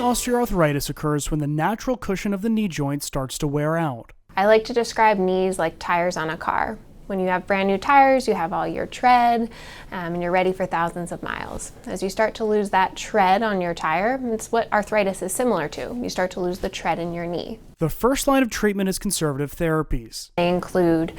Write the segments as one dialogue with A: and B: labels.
A: osteoarthritis occurs when the natural cushion of the knee joint starts to wear out.
B: I like to describe knees like tires on a car. When you have brand new tires, you have all your tread, and you're ready for thousands of miles. As you start to lose that tread on your tire, it's what arthritis is similar to. You start to lose the tread in your knee.
A: The first line of treatment is conservative therapies.
B: They include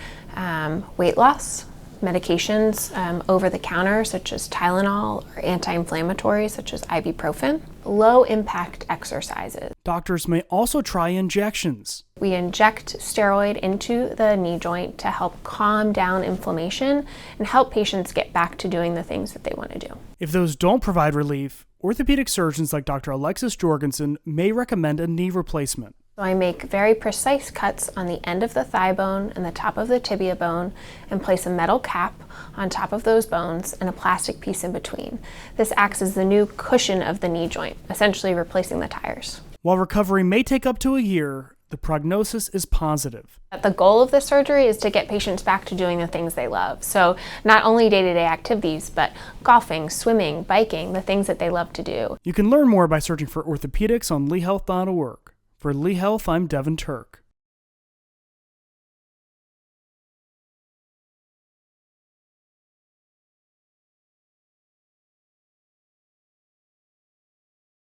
B: weight loss, medications over the counter such as Tylenol, or anti-inflammatories such as ibuprofen, low impact exercises.
A: Doctors may also try injections.
B: We inject steroid into the knee joint to help calm down inflammation and help patients get back to doing the things that they want to do.
A: If those don't provide relief, orthopedic surgeons like Dr. Alexis Jorgensen may recommend a knee replacement.
B: So I make very precise cuts on the end of the thigh bone and the top of the tibia bone and place a metal cap on top of those bones and a plastic piece in between. This acts as the new cushion of the knee joint, essentially replacing the tires.
A: While recovery may take up to a year, the prognosis is positive.
B: The goal of this surgery is to get patients back to doing the things they love. So not only day-to-day activities, but golfing, swimming, biking, the things that they love to do.
A: You can learn more by searching for orthopedics on lehealth.org. For Lee Health, I'm Devin Turk.